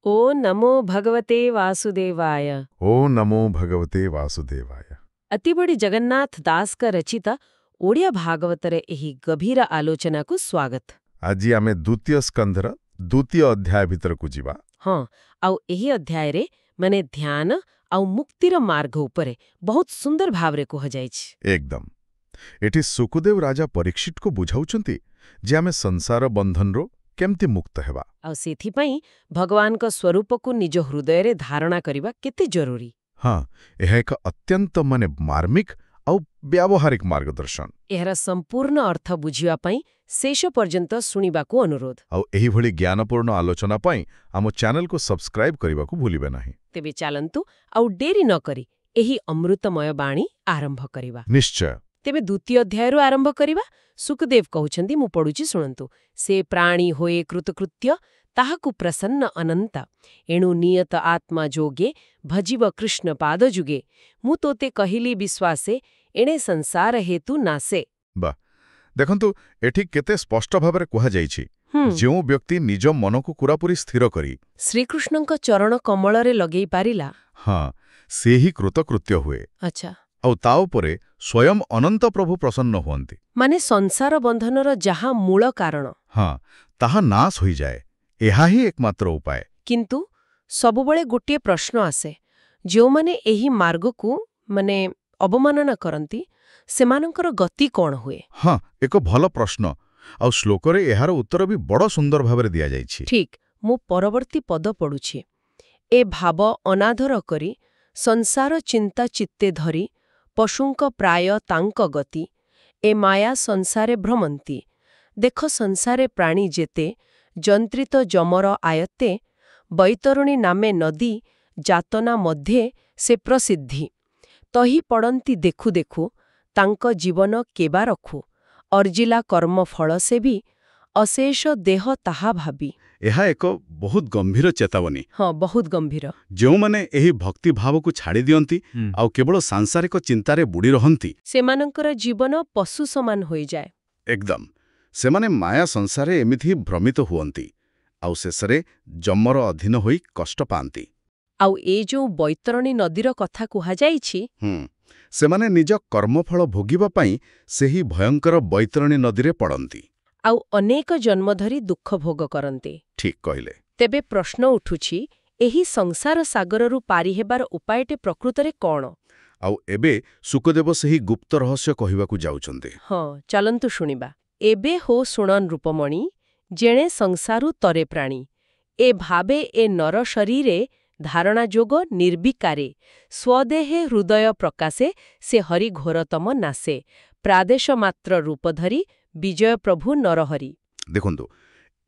ଓ ନମୋ ଭଗବତେ वासुदेवाय। ଓ ନମୋ ଭଗବତେ ବାସୁଦେବାୟ। ଅତିବଡ଼ି ଜଗନ୍ନାଥ ଦାସଙ୍କ ରଚିତ ଓଡ଼ିଆ ଭାଗବତରେ ଏହି ଗଭୀର ଆଲୋଚନାକୁ ସ୍ୱାଗତ। ଆଜି ଆମେ ଦ୍ୱିତୀୟ ସ୍କନ୍ଧର ଦ୍ୱିତୀୟ ଅଧ୍ୟାୟ ଭିତରକୁ ଯିବା। ହଁ, ଆଉ ଏହି ଅଧ୍ୟାୟରେ ମାନେ ଧ୍ୟାନ ଆଉ ମୁକ୍ତିର ମାର୍ଗ ଉପରେ ବହୁତ ସୁନ୍ଦର ଭାବରେ କୁହାଯାଇଛି। ଏକଦମ ଏଠି ସୁକଦେବ ରାଜା ପରୀକ୍ଷିତକୁ ବୁଝାଉଛନ୍ତି ଯେ ଆମେ ସଂସାର ବନ୍ଧନରୁ କେମିତି ମୁକ୍ତ ହେବା। ଆଉ ସେଥିପାଇଁ ଭଗବାନଙ୍କ ସ୍ୱରୂପକୁ ନିଜ ହୃଦୟରେ ଧାରଣା କରିବା କେତେ ଜରୁରୀ। ହଁ, ଏହା ଏକ ଅତ୍ୟନ୍ତ ମାର୍ମିକ ଆଉ ବ୍ୟାବହାରିକ ମାର୍ଗଦର୍ଶନ। ଏହାର ସମ୍ପୂର୍ଣ୍ଣ ଅର୍ଥ ବୁଝିବା ପାଇଁ ଶେଷ ପର୍ଯ୍ୟନ୍ତ ଶୁଣିବାକୁ ଅନୁରୋଧ। ଆଉ ଏହିଭଳି ଜ୍ଞାନପୂର୍ଣ୍ଣ ଆଲୋଚନା ପାଇଁ ଆମ ଚ୍ୟାନେଲକୁ ସବସ୍କ୍ରାଇବ କରିବାକୁ ଭୁଲିବେ ନାହିଁ। ତେବେ ଚାଲନ୍ତୁ ଆଉ ଡେରି ନ କରି ଏହି ଅମୃତମୟ ବାଣୀ ଆରମ୍ଭ କରିବା। ନିଶ୍ଚୟ। ତେବେ ଦ୍ୱିତୀୟ ଅଧ୍ୟାୟରୁ ଆରମ୍ଭ କରିବା। ସୁକଦେବ କହୁଛନ୍ତି, ମୁଁ ପଢୁଛି ଶୁଣନ୍ତୁ। ସେ ପ୍ରାଣୀ ହୋଏ କୃତକୃତ୍ୟ, ତାହାକୁ ପ୍ରସନ୍ନ ଅନନ୍ତ। ଏଣୁ ନିୟତ ଆତ୍ମା ଯୋଗେ, ଭଜିବ କୃଷ୍ଣ ପାଦ ଯୁଗେ। ମୁଁ ତୋତେ କହିଲି ବିଶ୍ୱାସେ, ଏଣେ ସଂସାର ହେତୁ ନାସେ। ବାଃ, ଦେଖନ୍ତୁ ଏଠି କେତେ ସ୍ପଷ୍ଟ ଭାବରେ କୁହାଯାଇଛି, ଯେଉଁ ବ୍ୟକ୍ତି ନିଜ ମନକୁ ପୂରାପୂରି ସ୍ଥିର କରି ଶ୍ରୀକୃଷ୍ଣଙ୍କ ଚରଣ କମଳରେ ଲଗେଇ ପାରିଲା, ହଁ, ସେ ହିଁ କୃତକୃତ୍ୟ ହୁଏ। ଆଚ୍ଛା, ଆଉ ତା ଉପରେ ସ୍ୱୟଂ ଅନନ୍ତ ପ୍ରଭୁ ପ୍ରସନ୍ନ ହୁଅନ୍ତି। ମାନେ ସଂସାର ବନ୍ଧନର ଯାହା ମୂଳ କାରଣ। ହଁ, ତାହା ନାଶ ହୋଇଯାଏ। ଏହା ହିଁ ଏକମାତ୍ର ଉପାୟ। କିନ୍ତୁ ସବୁବେଳେ ଗୋଟିଏ ପ୍ରଶ୍ନ ଆସେ, ଯେଉଁମାନେ ଏହି ମାର୍ଗକୁ ଅବମାନନା କରନ୍ତି, ସେମାନଙ୍କର ଗତି କ'ଣ ହୁଏ? ହଁ, ଏକ ଭଲ ପ୍ରଶ୍ନ। ଆଉ ଶ୍ଲୋକରେ ଏହାର ଉତ୍ତର ବି ବଡ଼ ସୁନ୍ଦର ଭାବରେ ଦିଆଯାଇଛି। ଠିକ୍, ମୁଁ ପରବର୍ତ୍ତୀ ପଦ ପଢ଼ୁଛି। ଏ ଭାବ ଅନାଦର କରି, ସଂସାର ଚିନ୍ତା ଚିତ୍ତେ ଧରି, ପଶୁଙ୍କ ପ୍ରାୟ ତାଙ୍କ ଗତି, ଏ ମାୟା ସଂସାରେ ଭ୍ରମନ୍ତି। ଦେଖ ସଂସାରେ ପ୍ରାଣୀ ଯେତେ, ଯନ୍ତ୍ରିତ ଯମର ଆୟତ୍ତେ, ବୈତରଣୀ ନାମେ ନଦୀ, ଯାତନା ମଧ୍ୟେ ସେ ପ୍ରସିଦ୍ଧି। ତହି ପଡ଼ନ୍ତି ଦେଖୁ ଦେଖୁ, ତାଙ୍କ ଜୀବନ କେବା ରଖୁ। ଅର୍ଜିଲା କର୍ମ ଫଳ ସେବି, ଅଶେଷ ଦେହ ତାହା ଭାବି। ଏହା ଏକ ବହୁତ ଗମ୍ଭୀର ଚେତାବନୀ। ହଁ, ବହୁତ ଗମ୍ଭୀର। ଯେଉଁମାନେ ଏହି ଭକ୍ତିଭାବକୁ ଛାଡ଼ି ଦିଅନ୍ତି ଆଉ କେବଳ ସାଂସାରିକ ଚିନ୍ତାରେ ବୁଡ଼ି ରହନ୍ତି, ସେମାନଙ୍କର ଜୀବନ ପଶୁ ସମାନ ହୋଇଯାଏ। ଏକଦମ ସେମାନେ ମାୟା ସଂସାରରେ ଏମିତି ହିଁ ଭ୍ରମିତ ହୁଅନ୍ତି ଆଉ ଶେଷରେ ଯମର ଅଧୀନ ହୋଇ କଷ୍ଟ ପାଆନ୍ତି। ଆଉ ଏ ଯେଉଁ ବୈତରଣୀ ନଦୀର କଥା କୁହାଯାଇଛି, ସେମାନେ ନିଜ କର୍ମଫଳ ଭୋଗିବା ପାଇଁ ସେହି ଭୟଙ୍କର ବୈତରଣୀ ନଦୀରେ ପଡ଼ନ୍ତି। ଆଉ ଅନେକ ଜନ୍ମ ଧରି ଦୁଃଖ ଭୋଗ କରନ୍ତି। ଠିକ୍ କହିଲେ। ତେବେ ପ୍ରଶ୍ନ ଉଠୁଛି, ଏହି ସଂସାର ସାଗରରୁ ପାରି ହେବାର ଉପାୟଟି ପ୍ରକୃତରେ କ'ଣ? ଆଉ ଏବେ ସୁକଦେବ ସେହି ଗୁପ୍ତ ରହସ୍ୟ କହିବାକୁ ଯାଉଛନ୍ତି। ହଁ, ଚାଲନ୍ତୁ ଶୁଣିବା। ଏବେ ହୋ ଶୁଣ ନୃପମଣି, ଯେଣେ ସଂସାରୁ ତରେ ପ୍ରାଣୀ। ଏ ଭାବେ ଏ ନର ଶରୀରେ, ଧାରଣା ଯୋଗ ନିର୍ବିକାରେ। ସ୍ୱଦେହେ ହୃଦୟ ପ୍ରକାଶେ, ସେ ହରି ଘୋରତମ ନାସେ। ପ୍ରାଦେଶ ମାତ୍ର ରୂପ ଧରି, ବିଜୟ ପ୍ରଭୁ ନରହରି। ଦେଖନ୍ତୁ,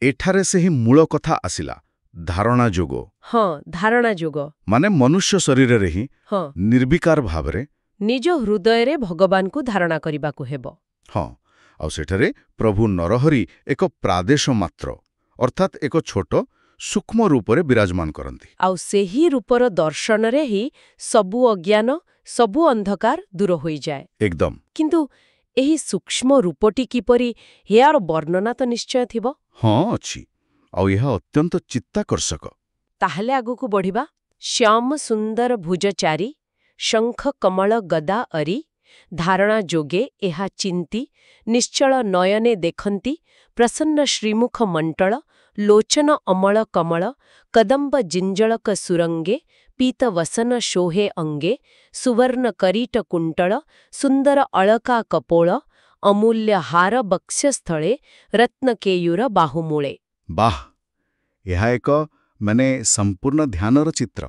ଏଠାରେ ସେହି ମୂଳ କଥା ଆସିଲା, ଧାରଣା ଯୋଗ। ହଁ, ଧାରଣା ଯୋଗ ମାନେ ମନୁଷ୍ୟ ଶରୀରରେ ହିଁ ହଁ, ନିର୍ବିକାର ଭାବରେ ନିଜ ହୃଦୟରେ ଭଗବାନଙ୍କୁ ଧାରଣା କରିବାକୁ ହେବ। ହଁ, ଆଉ ସେଠାରେ ପ୍ରଭୁ ନରହରି ଏକ ପ୍ରାଦେଶ ମାତ୍ର ଅର୍ଥାତ୍ ଏକ ଛୋଟ ସୂକ୍ଷ୍ମ ରୂପରେ ବିରାଜମାନ କରନ୍ତି। ଆଉ ସେହି ରୂପର ଦର୍ଶନରେ ହିଁ ସବୁ ଅଜ୍ଞାନ, ସବୁ ଅନ୍ଧକାର ଦୂର ହୋଇଯାଏ। ଏକଦମ। କିନ୍ତୁ ଏହି ସୂକ୍ଷ୍ମ ରୂପଟି କିପରି, ଏହାର ବର୍ଣ୍ଣନା ତ ନିଶ୍ଚୟ ଥିବ। ହଁ, ଅଛି। ଆଉ ଏହା ଅତ୍ୟନ୍ତ ଚିତ୍ତାକର୍ଷକ। ତାହେଲେ ଆଗକୁ ବଢ଼ିବା। ଶ୍ୟାମ ସୁନ୍ଦର ଭୁଜଚାରୀ, ଶଙ୍ଖ କମଳ ଗଦା ଅରି। ଧାରଣା ଯୋଗେ ଏହା ଚିନ୍ତି, ନିଶ୍ଚଳ ନୟନେ ଦେଖନ୍ତି। ପ୍ରସନ୍ନ ଶ୍ରୀମୁଖ ମଣ୍ଟଳ, ଲୋଚନ ଅମଳ କମଳ। କଦମ୍ବ ଜିଞ୍ଜଳକ ସୁରଙ୍ଗେ, ପୀତ ବସନ ଶୋହେ ଅଙ୍ଗେ। ସୁବର୍ଣ୍ଣ କରୀଟ କୁଣ୍ଟଳ, ସୁନ୍ଦର ଅଳକା କପୋଳ। ଅମୂଲ୍ୟ ହାର ବକ୍ଷಸ್ಥଳେ, ରତ୍ନ କେୟୁର ବାହୁମୂଳେ। ବାଃ, ଏହା ଏକ ସମ୍ପୂର୍ଣ୍ଣ ଧ୍ୟାନର ଚିତ୍ର।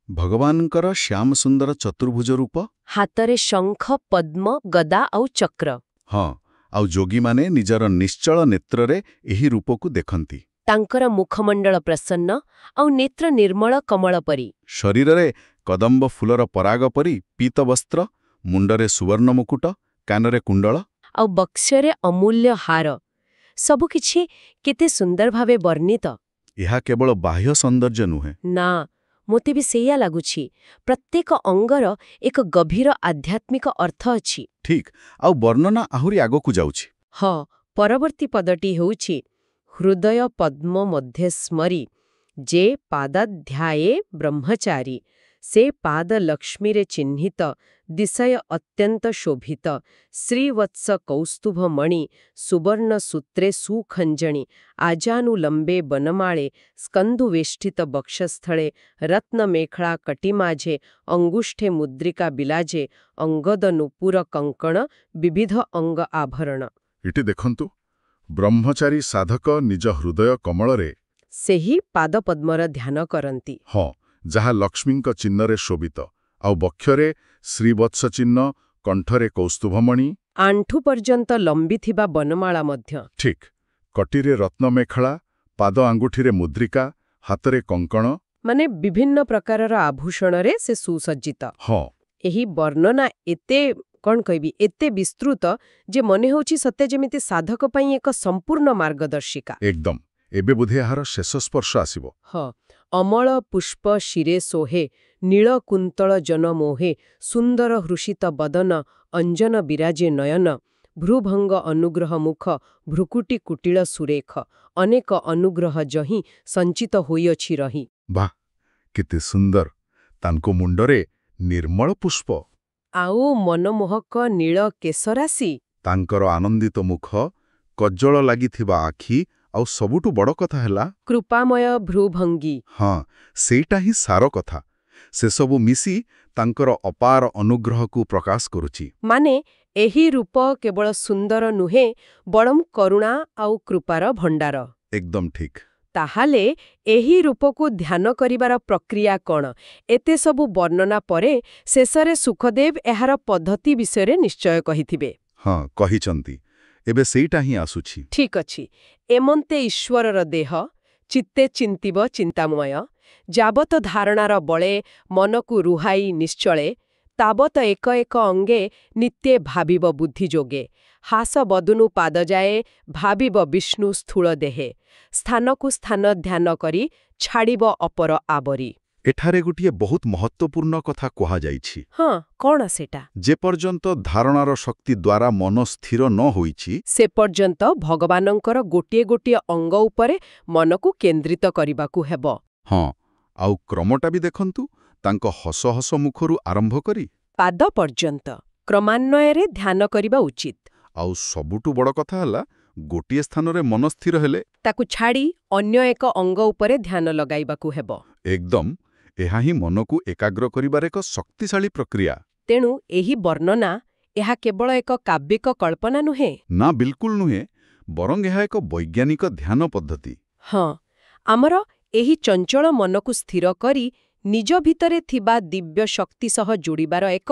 ଭଗବାନଙ୍କର ଶ୍ୟାମ ସୁନ୍ଦର ଚତୁର୍ଭୁଜ ରୂପ, ହାତରେ ଶଙ୍ଖ, ପଦ୍ମ, ଗଦା ଆଉ ଚକ୍ର। ହଁ, ଆଉ ଯୋଗୀମାନେ ନିଜର ନିଶ୍ଚଳ ନେତ୍ରରେ ଏହି ରୂପକୁ ଦେଖନ୍ତି। ତାଙ୍କର ମୁଖମଣ୍ଡଳ ପ୍ରସନ୍ନ, ଆଉ ନେତ୍ର ନିର୍ମଳ କମଳ ପରି। ଶରୀରରେ କଦମ୍ବ ଫୁଲର ପରାଗ ପରି ପୀତ ବସ୍ତ୍ର, ମୁଣ୍ଡରେ ସୁବର୍ଣ୍ଣ ମୁକୁଟ, କାନରେ କୁଣ୍ଡଳ, ଆଉ ବକ୍ଷରେ ଅମୂଲ୍ୟ ହାର। ସବୁକିଛି କେତେ ସୁନ୍ଦର ଭାବେ ବର୍ଣ୍ଣିତ। ଏହା କେବଳ ବାହ୍ୟ ସୌନ୍ଦର୍ଯ୍ୟ ନୁହେଁ। ନା, ମୋତେ ବି ସେଇଆ ଲାଗୁଛି। ପ୍ରତ୍ୟେକ ଅଙ୍ଗର ଏକ ଗଭୀର ଆଧ୍ୟାତ୍ମିକ ଅର୍ଥ ଅଛି। ଠିକ୍, ଆଉ ବର୍ଣ୍ଣନା ଆହୁରି ଆଗକୁ ଯାଉଛି। ହଁ, ପରବର୍ତ୍ତୀ ପଦଟି ହେଉଛି, ହୃଦୟ ପଦ୍ମ ମଧ୍ୟ ସ୍ମରି, ଯେ ପାଦାଧ୍ୟାୟେ ବ୍ରହ୍ମଚାରୀ ସେ ପାଦ ଲକ୍ଷ୍ମୀରେ ଚିହ୍ନିତ ଦିଶୟ ଅତ୍ୟନ୍ତ ଶୋଭିତ ଶ୍ରୀବତ୍ସ କୌସ୍ତୁଭମଣି ସୁବର୍ଣ୍ଣ ସୂତ୍ରେ ସୁଖଞ୍ଜଣି ଆଜାନୁଲମ୍ବେ ବନମାଳେ ସ୍କନ୍ଧୁବେଷ୍ଟିତ ବକ୍ଷಸ್ಥଳେ ରତ୍ନମେଖଳା କଟିମାଝେ ଅଙ୍ଗୁଷ୍ଠେ ମୁଦ୍ରିକା ବିଲାଜେ ଅଙ୍ଗଦ ନୂପୁର କଙ୍କଣ ବିବିଧ ଅଙ୍ଗ ଆଭରଣ। ଏଠି ଦେଖନ୍ତୁ, ବ୍ରହ୍ମଚାରୀ ସାଧକ ନିଜ ହୃଦୟ କମଳରେ ସେହି ପାଦପଦ୍ମର ଧ୍ୟାନ କରନ୍ତି। ହଁ, ଯାହା ଲକ୍ଷ୍ମୀଙ୍କ ଚିହ୍ନରେ ଶୋଭିତ, ଆଉ ବକ୍ଷରେ ଶ୍ରୀବତ୍ସ ଚିହ୍ନ, କଣ୍ଠରେ କୌସ୍ତୁଭମଣି, ଆଣ୍ଠୁ ପର୍ଯ୍ୟନ୍ତ ଲମ୍ବିଥିବା ବନମାଳା ମଧ୍ୟ। ଠିକ୍, କଟିରେ ରତ୍ନମେଖଳା, ପାଦ ଆଙ୍ଗୁଠିରେ ମୁଦ୍ରିକା, ହାତରେ କଙ୍କଣ, ମାନେ ବିଭିନ୍ନ ପ୍ରକାରର ଆଭୂଷଣରେ ସେ ସୁସଜ୍ଜିତ। ହଁ, ଏହି ବର୍ଣ୍ଣନା ଏତେ ବିସ୍ତୃତ ଯେ ମନେ ହେଉଛି ସତେ ଯେମିତି ସାଧକ ପାଇଁ ଏକ ସମ୍ପୂର୍ଣ୍ଣ ମାର୍ଗଦର୍ଶିକା। ଏକଦମ। ଏବେ ବୋଧେ ଏହାର ଶେଷ ସ୍ପର୍ଶ ଆସିବ। ହଁ, ଅମଳ ପୁଷ୍ପ ଶିରେ ଶୋହେ ନୀଳକୁନ୍ତଳ ଜନ ମୋହେ ସୁନ୍ଦର ହୃଷିତ ବଦନ ଅଞ୍ଜନ ବିରାଜେ ନୟନ ଭ୍ରୁଭଙ୍ଗ ଅନୁଗ୍ରହ ମୁଖ ଭ୍ରୁକୁଟି କୁଟିଳ ସୁରେଖ ଅନେକ ଅନୁଗ୍ରହ ଜହିଁ ସଞ୍ଚିତ ହୋଇଅଛି ରହି। ବାଃ, କେତେ ସୁନ୍ଦର! ତାଙ୍କ ମୁଣ୍ଡରେ ନିର୍ମଳ ପୁଷ୍ପ, ଆଉ ମନମୋହକ ନୀଳ କେଶରାଶି, ତାଙ୍କର ଆନନ୍ଦିତ ମୁଖ, କଜ୍ଜଳ ଲାଗିଥିବା ଆଖି, ଆଉ ସବୁଠୁ ବଡ଼ କଥା ହେଲା କୃପାମୟ ଭ୍ରୁଭଙ୍ଗୀ। ହଁ, ସେଇଟା ହିଁ ସାର କଥା। ସେସବୁ ମିଶି ତାଙ୍କର ଅପାର ଅନୁଗ୍ରହକୁ ପ୍ରକାଶ କରୁଛି। ମାନେ ଏହି ରୂପ କେବଳ ସୁନ୍ଦର ନୁହେଁ, ବରଂ କରୁଣା ଆଉ କୃପାର ଭଣ୍ଡାର। ଏକଦମ ଠିକ୍। ତାହେଲେ ଏହି ରୂପକୁ ଧ୍ୟାନ କରିବାର ପ୍ରକ୍ରିୟା କ'ଣ? ଏତେ ସବୁ ବର୍ଣ୍ଣନା ପରେ ଶେଷରେ ସୁଖଦେବ ଏହାର ପଦ୍ଧତି ବିଷୟରେ ନିଶ୍ଚୟ କହିଥିବେ। ହଁ, କହିଛନ୍ତି। ଏବେ ସେଇଟା ହିଁ ଆସୁଛି। ଠିକ୍ ଅଛି। ଏମନ୍ତେ ଈଶ୍ୱରର ଦେହ ଚିତ୍ତେ ଚିନ୍ତିବ ଚିନ୍ତାମୟ ଯାବତ ଧାରଣାର ବଳେ ମନକୁ ରୁହାଇ ନିଶ୍ଚଳେ ତାବତ ଏକ ଏକ ଅଙ୍ଗେ ନିତ୍ୟେ ଭାବିବ ବୁଦ୍ଧି ଯୋଗେ ହାସ ବଦନୁ ପାଦଯାଏ ଭାବିବ ବିଷ୍ଣୁ ସ୍ଥୂଳ ଦେହେ ସ୍ଥାନକୁ ସ୍ଥାନ ଧ୍ୟାନ କରି ଛାଡ଼ିବ ଅପର ଆବରି। ଏଠାରେ ଗୋଟିଏ ବହୁତ ମହତ୍ତ୍ୱପୂର୍ଣ୍ଣ କଥା କୁହାଯାଇଛି। ହଁ, କ'ଣ ସେଟା? ଯେପର୍ଯ୍ୟନ୍ତ ଧାରଣାର ଶକ୍ତି ଦ୍ୱାରା ମନ ସ୍ଥିର ନ ହୋଇଛି, ସେ ପର୍ଯ୍ୟନ୍ତ ଭଗବାନଙ୍କର ଗୋଟିଏ ଗୋଟିଏ ଅଙ୍ଗ ଉପରେ ମନକୁ କେନ୍ଦ୍ରିତ କରିବାକୁ ହେବ। ହଁ, ଆଉ କ୍ରମଟା ବି ଦେଖନ୍ତୁ, ତାଙ୍କ ହସ ହସ ମୁଖରୁ ଆରମ୍ଭ କରି ପାଦ ପର୍ଯ୍ୟନ୍ତ କ୍ରମାନ୍ୱୟରେ ଧ୍ୟାନ କରିବା ଉଚିତ। ଆଉ ସବୁଠୁ ବଡ଼ କଥା ହେଲା, ଗୋଟିଏ ସ୍ଥାନରେ ମନ ସ୍ଥିର ହେଲେ ତାକୁ ଛାଡ଼ି ଅନ୍ୟ ଏକ ଅଙ୍ଗ ଉପରେ ଧ୍ୟାନ ଲଗାଇବାକୁ ହେବ। ଏକଦମ। ଏହା ହିଁ ମନକୁ ଏକାଗ୍ର କରିବାର ଏକ ଶକ୍ତିଶାଳୀ ପ୍ରକ୍ରିୟା। ତେଣୁ ଏହି ବର୍ଣ୍ଣନା ଏହା କେବଳ ଏକ କାବ୍ୟିକ କଳ୍ପନା ନୁହେଁ। ନା, ବିଲକୁଲ ନୁହେଁ, ବରଂ ଏହା ଏକ ବୈଜ୍ଞାନିକ ଧ୍ୟାନ ପଦ୍ଧତି। ହଁ, ଆମର ଏହି ଚଞ୍ଚଳ ମନକୁ ସ୍ଥିର କରି ନିଜ ଭିତରେ ଥିବା ଦିବ୍ୟ ଶକ୍ତି ସହ ଯୋଡ଼ିବାର ଏକ,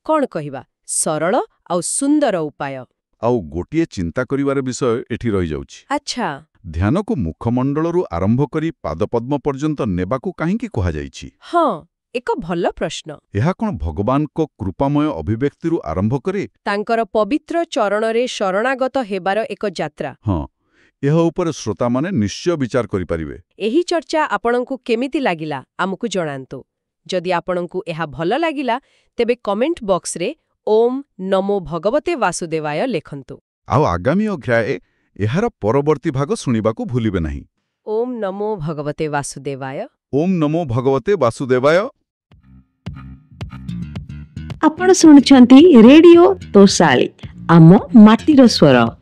କ'ଣ କହିବା, ସରଳ ଆଉ ସୁନ୍ଦର ଉପାୟ। ଆଉ ଗୋଟିଏ ଚିନ୍ତା କରିବାର ବିଷୟ ଏଠି ରହିଯାଉଛି। ଆଚ୍ଛା, ଧ୍ୟାନକୁ ମୁଖମଣ୍ଡଳରୁ ଆରମ୍ଭ କରି ପାଦପଦ୍ମ ପର୍ଯ୍ୟନ୍ତ ନେବାକୁ କାହିଁକି କୁହାଯାଇଛି? ହଁ, ଏକ ଭଲ ପ୍ରଶ୍ନ। ଏହା କ'ଣ ଭଗବାନଙ୍କ କୃପାମୟ ଅଭିବ୍ୟକ୍ତିରୁ ଆରମ୍ଭ କରେ? ତାଙ୍କର ପବିତ୍ର ଚରଣରେ ଶରଣାଗତ ହେବାର ଏକ ଯାତ୍ରା। ହଁ, ଏହା ଉପରେ ଶ୍ରୋତାମାନେ ନିଶ୍ଚୟ ବିଚାର କରିପାରିବେ। ଏହି ଚର୍ଚ୍ଚା ଆପଣଙ୍କୁ କେମିତି ଲାଗିଲା ଆମକୁ ଜଣାନ୍ତୁ। ଯଦି ଆପଣଙ୍କୁ ଏହା ଭଲ ଲାଗିଲା, ତେବେ କମେଣ୍ଟ ବକ୍ସରେ ଓମ୍ ନମୋ ଭଗବତେ ବାସୁଦେବାୟ ଲେଖନ୍ତୁ। ଆଉ ଆଗାମୀ ଅଧ୍ୟାୟରେ ଏହାର ପରବର୍ତ୍ତୀ ଭାଗ ଶୁଣିବାକୁ ଭୁଲିବେ ନାହିଁ। ଓମ୍ ନମୋ ଭଗବତେ ବାସୁଦେବାୟ। ଓମ୍ ନମୋ ଭଗବତେ ବାସୁଦେବାୟ। ଆପଣ ଶୁଣୁଛନ୍ତି ରେଡିଓ ତୋଷାଳୀ, ଆମ ମାଟିର ସ୍ୱର।